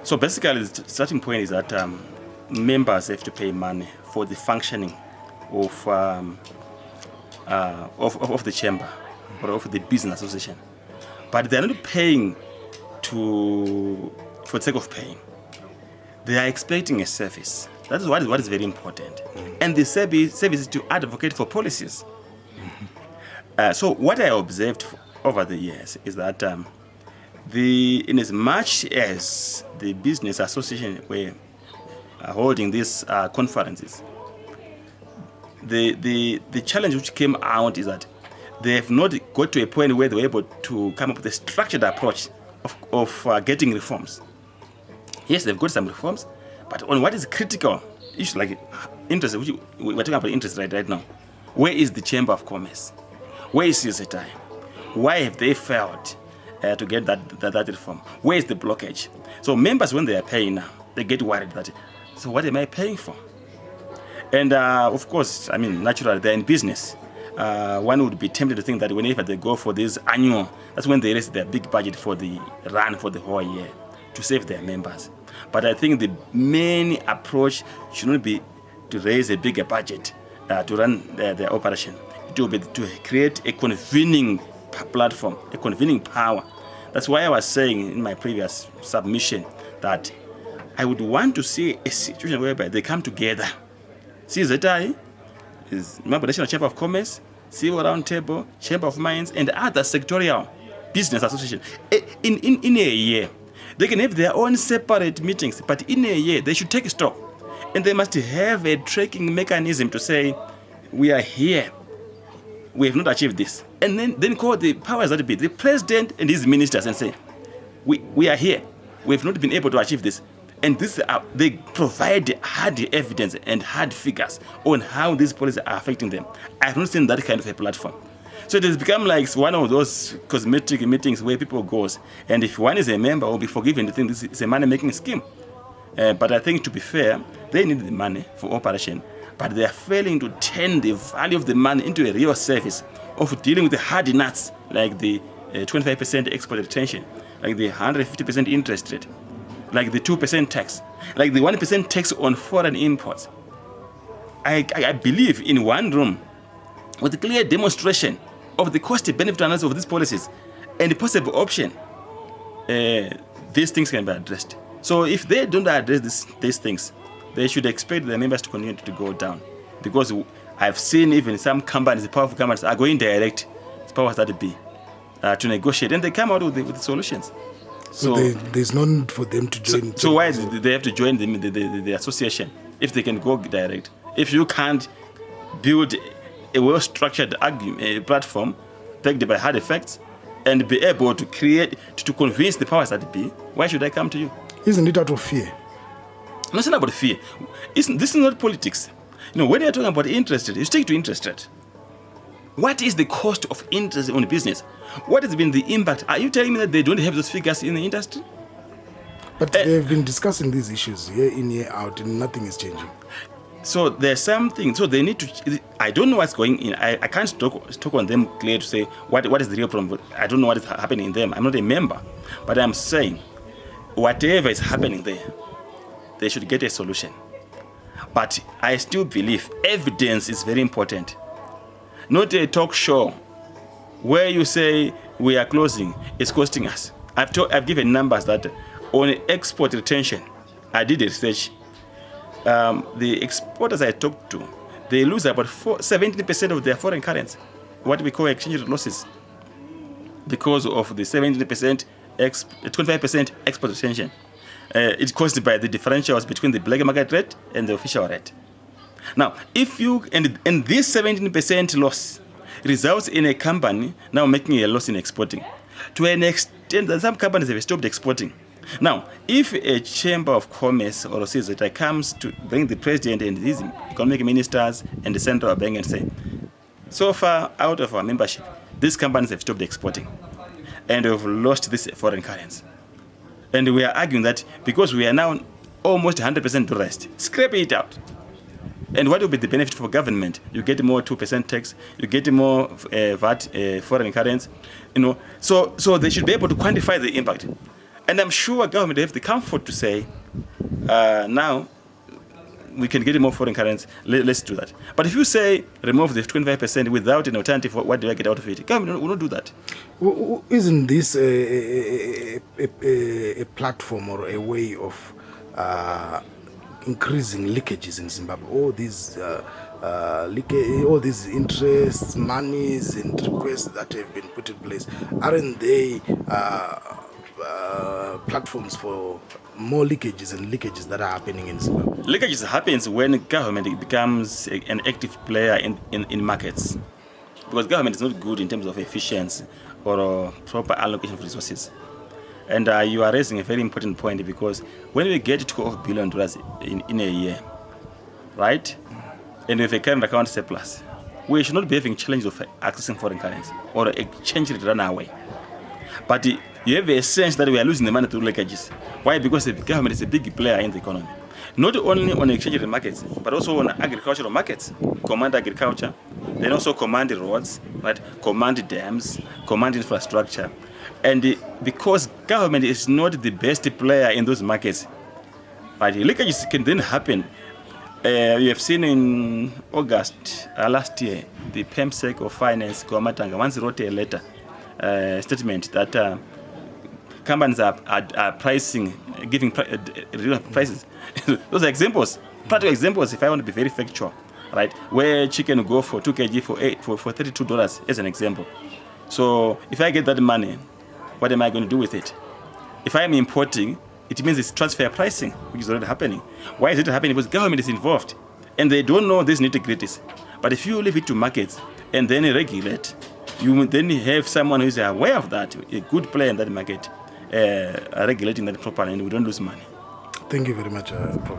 So basically, the starting point is that members have to pay money for the functioning of the chamber or of the business association, but they are not paying for the sake of paying. They are expecting a service. That is what is very important, and the service is to advocate for policies. So what I observed over the years is that in as much as the business association were holding these conferences, the challenge which came out is that they have not got to a point where they were able to come up with a structured approach of getting reforms. Yes, they've got some reforms, but on what is critical issues like interest, which we're talking about interest right now, where is the Chamber of Commerce? Where is CSI? Why have they failed to get that reform? Where is the blockage? So members, when they are paying now, they get worried that, so what am I paying for? And of course, I mean, naturally, they're in business. One would be tempted to think that whenever they go for this annual, that's when they raise their big budget for the run for the whole year to save their members. But I think the main approach should not be to raise a bigger budget to run their operation. It will be to create a convening platform, a convening power. That's why I was saying in my previous submission that I would want to see a situation whereby they come together. CZI is National Chamber of Commerce, Civil Roundtable, Chamber of Mines, and other sectorial business associations. In a year, they can have their own separate meetings, but in a year, they should take stock. And they must have a tracking mechanism to say, we are here, we have not achieved this. And then call the powers that be, the president and his ministers, and say, we are here, we have not been able to achieve this. And they provide hard evidence and hard figures on how these policies are affecting them. I have not seen that kind of a platform. So it has become like one of those cosmetic meetings where people go, and if one is a member, will be forgiven to think this is a money-making scheme. But I think, to be fair, they need the money for operation, but they are failing to turn the value of the money into a real service of dealing with the hard nuts, like the 25% export retention, like the 150% interest rate, like the 2% tax, like the 1% tax on foreign imports. I believe in one room with a clear demonstration of the cost-benefit analysis of these policies and the possible option, these things can be addressed. So if they don't address these things, they should expect their members to continue to go down. Because I've seen even some companies, powerful companies, are going direct, as powers that be, to negotiate, and they come out with the solutions. So there's no need for them to join. So why do they have to join the association if they can go direct? If you can't build a well-structured platform backed by hard effects and be able to to convince the powers that be, why should I come to you? Isn't it out of fear? No, it's not about fear. This is not politics. When you're talking about interest rate, you stick to interest rate. What is the cost of interest on business? What has been the impact? Are you telling me that they don't have those figures in the industry? But they've been discussing these issues year in, year out, and nothing is changing. So there's something. So they need to. I don't know what's going in. I can't talk on them clear to say what is the real problem. I don't know what is happening in them. I'm not a member, but I'm saying whatever is happening there, they should get a solution. But I still believe evidence is very important. Not a talk show where you say we are closing, it's costing us. I've given numbers that on export retention, I did research. The exporters I talked to, they lose about 70% of their foreign currency, what we call exchange rate losses, because of the 70%, 25% export retention. It's caused by the differentials between the black market rate and the official rate. Now, if you and this 17% loss results in a company now making a loss in exporting, to an extent that some companies have stopped exporting. Now, if a chamber of commerce or CZI comes to bring the president and his economic ministers and the central bank and say, so far out of our membership, these companies have stopped exporting and have lost this foreign currency. And we are arguing that because we are now almost 100% tourist, scrape it out. And what will be the benefit for government? You get more 2% tax, you get more VAT, foreign currency, So they should be able to quantify the impact. And I'm sure government have the comfort to say, now we can get more foreign currency, let's do that. But if you say remove the 25% without an alternative, what do I get out of it? Government will not do that. Isn't this a platform or a way of increasing leakages in Zimbabwe? All these all these interests, monies, and requests that have been put in place, aren't they platforms for more leakages and leakages that are happening in Zimbabwe? Leakages happens when government becomes an active player in markets, because government is not good in terms of efficiency or proper allocation of resources. And you are raising a very important point, because when we get $12 billion in a year, right, and with a current account surplus, we should not be having challenges of accessing foreign currency or exchange rate run away. But you have a sense that we are losing the money through leakages. Why? Because the government is a big player in the economy. Not only on exchange rate markets, but also on agricultural markets. Command agriculture, then also command roads, right? Command dams, command infrastructure. And because government is not the best player in those markets, right, leakages can then happen. You have seen in August last year, the PEMSEC of Finance, Komatanga, once wrote a letter, statement that companies are pricing, giving prices. Those are examples, practical examples, if I want to be very factual, right? Where chicken will go for 2 kg for $32 as an example. So if I get that money, what am I going to do with it? If I am importing, it means it's transfer pricing, which is already happening. Why is it happening? Because government is involved, and they don't know these nitty-gritties. But if you leave it to markets and then regulate, you then have someone who is aware of that, a good player in that market, regulating that properly, and we don't lose money. Thank you very much, Professor.